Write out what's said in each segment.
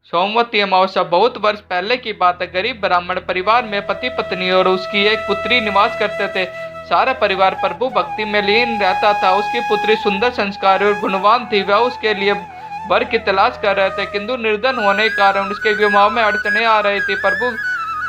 सोमवती अमावस्या बहुत वर्ष पहले की बात है। गरीब ब्राह्मण परिवार में पति पत्नी और उसकी एक पुत्री निवास करते थे। सारा परिवार प्रभु भक्ति में लीन रहता था। उसकी पुत्री सुंदर, संस्कारी और गुणवान थी। वह उसके लिए वर की तलाश कर रहे थे, किंतु निर्धन होने के कारण उसके विवाह में अड़चने आ रही थी। प्रभु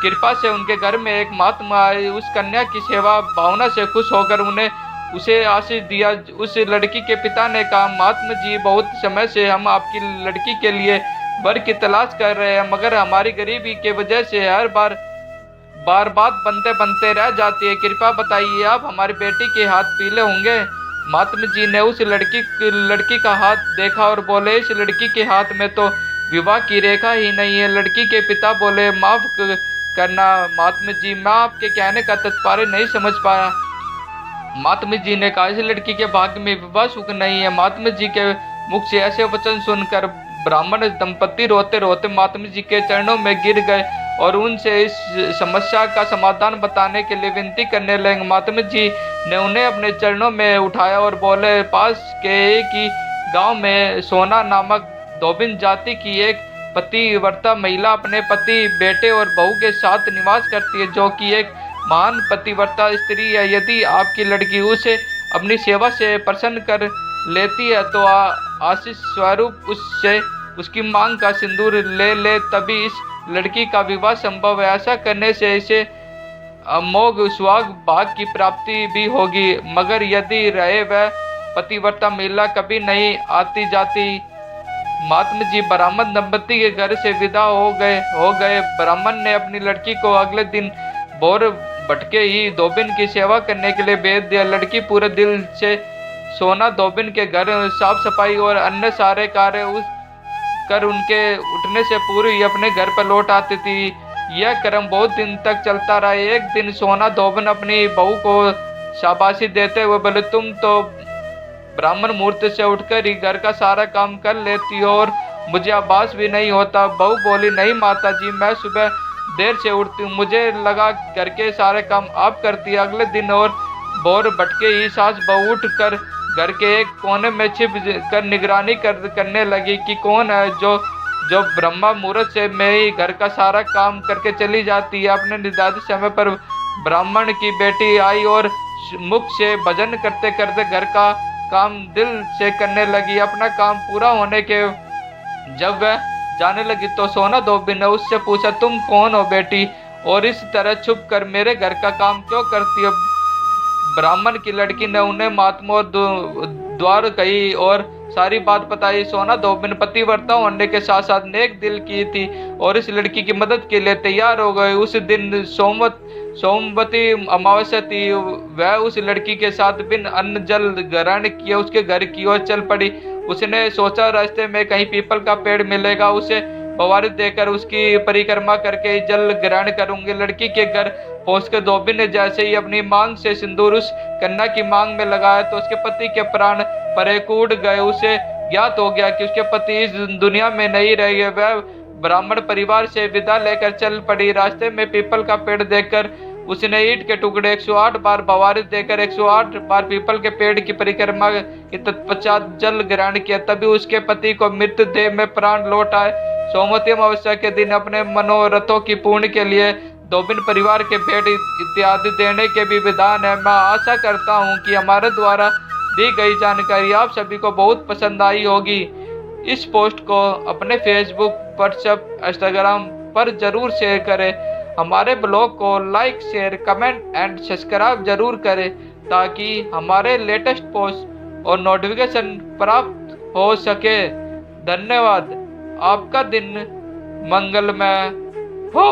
कृपा से उनके घर में एक महात्मा आए। उस कन्या की सेवा भावना से खुश होकर उन्हें उसे आशीष दिया। उस लड़की के पिता ने कहा, महात्मा जी, बहुत समय से हम आपकी लड़की के लिए वर की तलाश कर रहे हैं, मगर हमारी गरीबी की वजह से हर बार बात बनते बनते रह जाती है। कृपया बताइए, आप हमारी बेटी के हाथ पीले होंगे। महात्मा जी ने उस लड़की का हाथ देखा और बोले, इस लड़की के हाथ में तो विवाह की रेखा ही नहीं है। लड़की के पिता बोले, माफ करना महात्मा जी, मैं आपके कहने का तात्पर्य नहीं समझ पाया। महात्मा जी ने कहा, इस लड़की के भाग्य में विवाह सुख नहीं है। महात्मा जी के मुख से ऐसे वचन सुनकर ब्राह्मण दंपति रोते रोते महात्मा जी के चरणों में गिर गए और उनसे इस समस्या का समाधान बताने के लिए विनती करने लगे। महात्मा जी ने उन्हें अपने चरणों में उठाया और बोले, पास के एक ही गांव में सोना नामक धोबिन जाति की एक पतिव्रता महिला अपने पति, बेटे और बहू के साथ निवास करती है, जो कि एक महान पतिव्रता स्त्री है। यदि आपकी लड़की उसे अपनी सेवा से प्रसन्न कर लेती है तो आशीष स्वरूप उससे उसकी मांग का सिंदूर ले ले, तभी इस लड़की का विवाह संभव है। ऐसा करने से इसे अमोघ सुहाग भाग की प्राप्ति भी होगी। मगर यदि रहे वह पतिव्रता महिला कभी नहीं आती जाती। महात्मा जी ब्राह्मण दंपति के घर से विदा हो गए। ब्राह्मण ने अपनी लड़की को अगले दिन भोर भटके ही धोबिन की सेवा करने के लिए भेज दिया। लड़की पूरे दिल से सोना धोबिन के घर साफ सफाई और अन्य सारे कार्य कर उनके उठने से पूर्व ही अपने घर पर लौट आती थी। यह क्रम बहुत दिन तक चलता रहा। एक दिन सोना धोबिन अपनी बहू को शाबाशी देते हुए बोले, तुम तो ब्राह्मण मुहूर्त से उठकर ही घर का सारा काम कर लेती हो और मुझे आभास भी नहीं होता। बहू बोली, नहीं माता जी, मैं सुबह देर से उठती हूँ, मुझे लगा घर के सारे काम आप करती है। अगले दिन और भोर भटके ही सास बहू उठ कर घर के एक कोने में छिप कर निगरानी करने लगी कि कौन है जो ब्रह्मा मुहूर्त से में ही घर का सारा काम करके चली जाती है। अपने निर्धारित समय पर ब्राह्मण की बेटी आई और मुख से भजन करते करते घर का काम दिल से करने लगी। अपना काम पूरा होने के जब वह जाने लगी तो सोना धोबी ने उससे पूछा, तुम कौन हो बेटी, और इस तरह छुप कर मेरे घर का काम क्यों करती हो। ब्राह्मण की लड़की ने उन्हें महात्मा द्वार कही और सारी बात बताई। सोना धोबिन पतिव्रता होने के साथ साथ नेक दिल की थी और इस लड़की की मदद के लिए तैयार हो गए। उस दिन सोमवती अमावस्या थी। वह उस लड़की के साथ बिन अन्न जल ग्रहण किए उसके घर की ओर चल पड़ी। उसने सोचा रास्ते में कहीं पीपल का पेड़ मिलेगा, उसे बवारी देकर उसकी परिक्रमा करके जल ग्रहण करूंगी। लड़की के घर पहुंचकर धोबी ने जैसे ही अपनी मांग से सिंदूर उस कन्या की मांग में लगाया तो उसके पति के प्राण परे कूद गए। उसे ज्ञात हो गया कि उसके पति इस दुनिया में नहीं रहे। वह ब्राह्मण परिवार से विदा लेकर चल पड़ी। रास्ते में पीपल का पेड़ देखकर उसने ईंट के टुकड़े 108 बार बवारी देकर 108 बार पीपल के पेड़ की परिक्रमा के तत्पश्चात जल ग्रहण किया। तभी उसके पति को मृत्यु देह में प्राण लौट आए। सोमवती अमावस्या के दिन अपने मनोरथों की पूर्ण के लिए धोबिन परिवार के भेंट इत्यादि देने के भी विधान है। मैं आशा करता हूँ कि हमारे द्वारा दी गई जानकारी आप सभी को बहुत पसंद आई होगी। इस पोस्ट को अपने फेसबुक, व्हाट्सएप, इंस्टाग्राम पर जरूर शेयर करें। हमारे ब्लॉग को like, share, comment and subscribe जरूर करें ताकि हमारे लेटेस्ट पोस्ट और नोटिफिकेशन प्राप्त हो सके। धन्यवाद। आपका दिन मंगलमय हो।